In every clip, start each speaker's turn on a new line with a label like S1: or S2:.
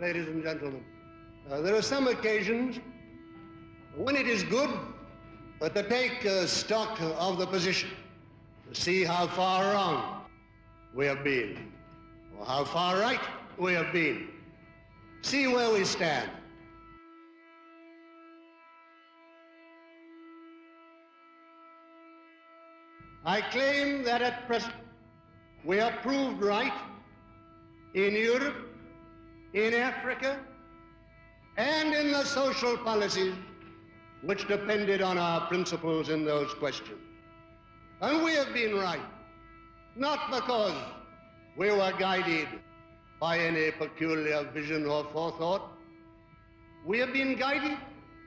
S1: Ladies and gentlemen, there are some occasions when it is good to take stock of the position, to see how far wrong we have been, or how far right we have been, see where we stand. I claim that at present we are proved right in Europe, in Africa, and in the social policies which depended on our principles in those questions. And we have been right, not because we were guided by any peculiar vision or forethought. We have been guided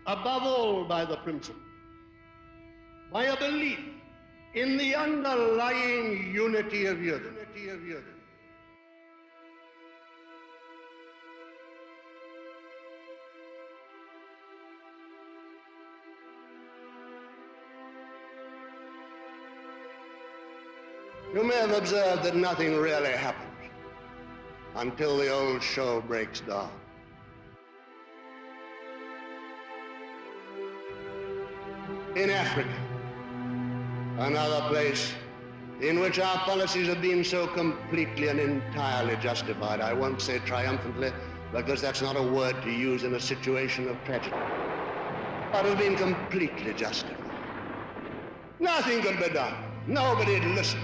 S1: above all by the principle, by a belief in the underlying unity of Europe. You may have observed that nothing really happens until the old show breaks down. In Africa, another place in which our policies have been so completely and entirely justified, I won't say triumphantly, because that's not a word to use in a situation of tragedy, but have been completely justified. Nothing could be done. Nobody'd listen.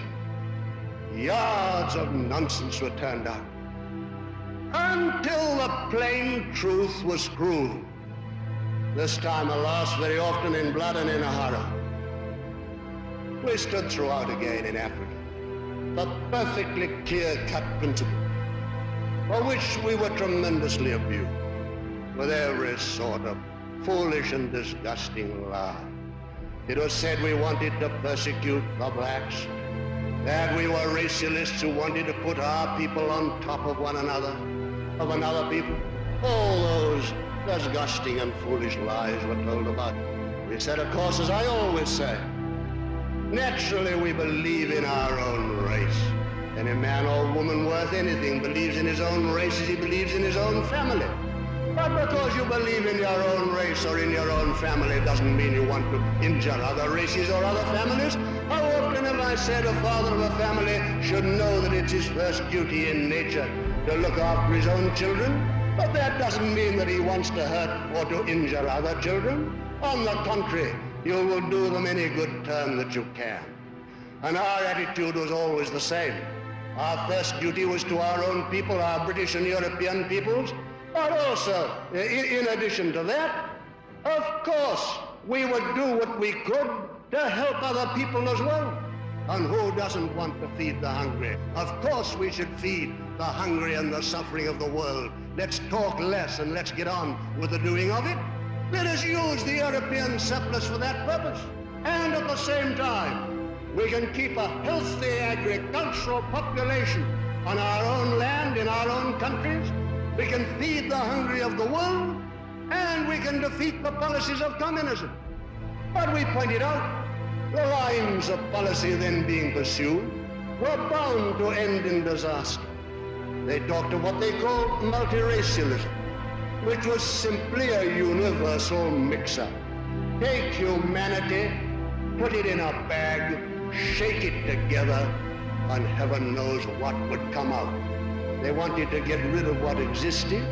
S1: Yards of nonsense were turned out until the plain truth was proved. This time, alas, very often in blood and in a horror. We stood throughout again in Africa the perfectly clear-cut principle for which we were tremendously abused with every sort of foolish and disgusting lie. It was said we wanted to persecute the blacks, that we were racialists who wanted to put our people on top of one another, of another people. All those disgusting and foolish lies were told about. We said, of course, as I always say, naturally we believe in our own race. Any man or woman worth anything believes in his own race as he believes in his own family. But because you believe in your own race or in your own family doesn't mean you want to injure other races or other families. How often have I said a father of a family should know that it's his first duty in nature to look after his own children? But that doesn't mean that he wants to hurt or to injure other children. On the contrary, you will do them any good turn that you can. And our attitude was always the same. Our first duty was to our own people, our British and European peoples. But also, in addition to that, of course, we would do what we could to help other people as well. And who doesn't want to feed the hungry? Of course we should feed the hungry and the suffering of the world. Let's talk less and let's get on with the doing of it. Let us use the European surplus for that purpose. And at the same time, we can keep a healthy agricultural population on our own land, in our own countries. We can feed the hungry of the world, and we can defeat the policies of communism. But we pointed out the lines of policy then being pursued were bound to end in disaster. They talked of what they called multiracialism, which was simply a universal mix-up. Take humanity, put it in a bag, shake it together, and heaven knows what would come out. They wanted to get rid of what existed,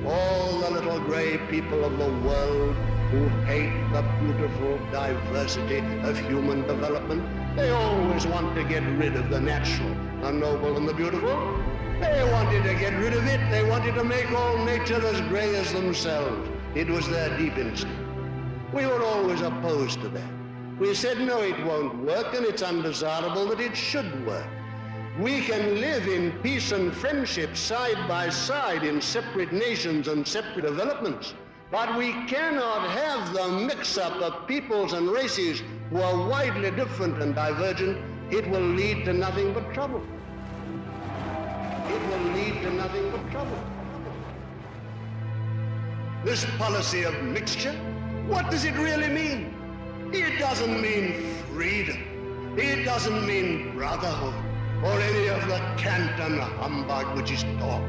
S1: all the little gray people of the world who hate the beautiful diversity of human development. They always want to get rid of the natural, the noble, and the beautiful. They wanted to get rid of it. They wanted to make all nature as gray as themselves. It was their deep instinct. We were always opposed to that. We said, no, it won't work, and it's undesirable that it should work. We can live in peace and friendship side by side in separate nations and separate developments, but we cannot have the mix-up of peoples and races who are widely different and divergent. It will lead to nothing but trouble. It will lead to nothing but trouble. This policy of mixture, what does it really mean? It doesn't mean freedom. It doesn't mean brotherhood or any of the cant and humbug which is taught.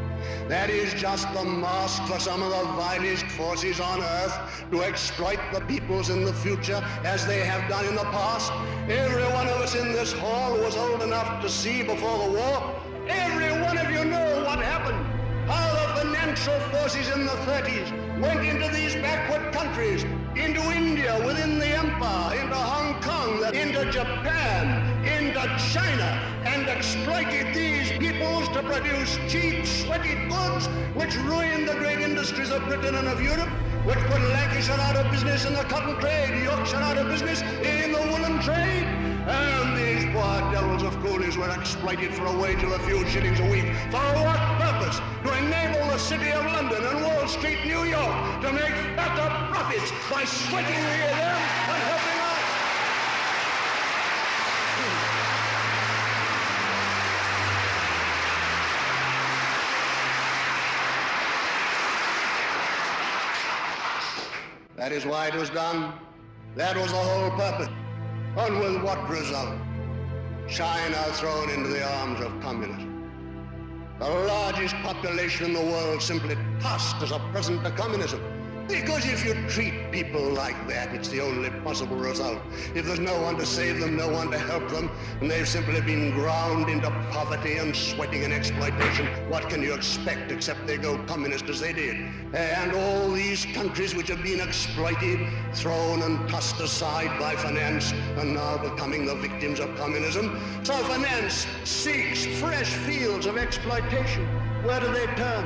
S1: That is just the mask for some of the vilest forces on earth to exploit the peoples in the future as they have done in the past. Every one of us in this hall was old enough to see before the war. Every one of you know what happened. How the financial forces in the 30s went into these backward countries, into India within the empire, into Hong Kong, into Japan, into China, and exploited these peoples to produce cheap, sweaty goods which ruined the great industries of Britain and of Europe, which put Lancashire out of business in the cotton trade, Yorkshire out of business in the woolen trade. And these poor devils of coolies were exploited for a wage of a few shillings a week. For what purpose? To enable the City of London and Wall Street, New York, to make fatter profits by sweating the them and helping us. That is why it was done. That was the whole purpose. And with what result? China thrown into the arms of communism. The largest population in the world simply tossed as a present to communism. Because if you treat people like that, it's the only possible result. If there's no one to save them, no one to help them, and they've simply been ground into poverty and sweating and exploitation, what can you expect except they go communist as they did? And all these countries which have been exploited, thrown and tossed aside by finance, are now becoming the victims of communism. So finance seeks fresh fields of exploitation. Where do they turn?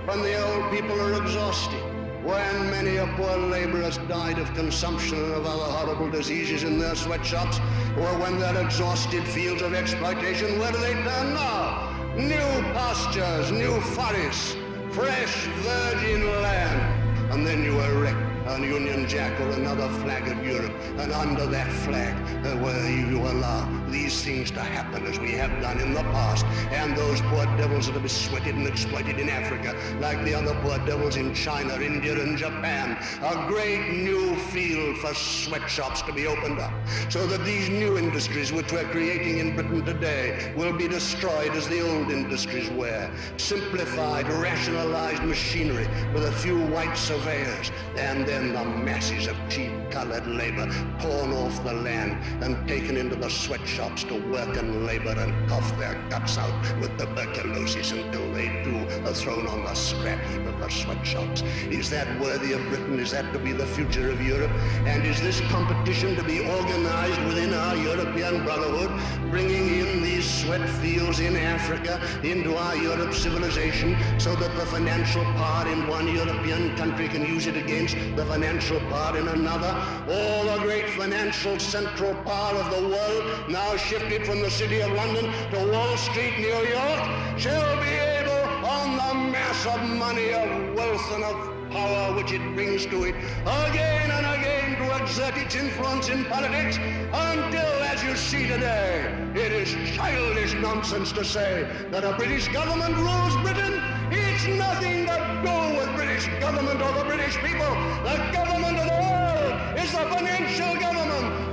S1: When the old people are exhausted. When many a poor laborer has died of consumption and of other horrible diseases in their sweatshops, or when they're exhausted fields of exploitation, where do they turn now? New pastures, new forests, fresh virgin land. And then you erect a Union Jack or another flag of Europe, and under that flag, where you allow these things to happen as we have done in the past, and those poor devils that have been sweated and exploited in Africa, like the other poor devils in China, India, and Japan, a great new field for sweatshops to be opened up, so that these new industries which we're creating in Britain today will be destroyed as the old industries were. Simplified, rationalized machinery with a few white surveyors, and then the masses of cheap colored labor torn off the land and taken into the sweatshops to work and labor and cough their guts out with tuberculosis until they too are thrown on the scrap heap of the sweatshops. Is that worthy of Britain? Is that to be the future of Europe? And is this competition to be organized within our European Brotherhood, bringing in these sweat fields in Africa into our Europe civilization so that the financial power in one European country can use it against the financial power in another? All the great financial central power of the world, now shifted from the City of London to Wall Street, New York, shall be able, on the mass of money, of wealth, and of power which it brings to it, again and again to exert its influence in politics, until, as you see today, it is childish nonsense to say that a British government rules Britain. It's nothing to do with British government or the British people. The government of the world is the financial government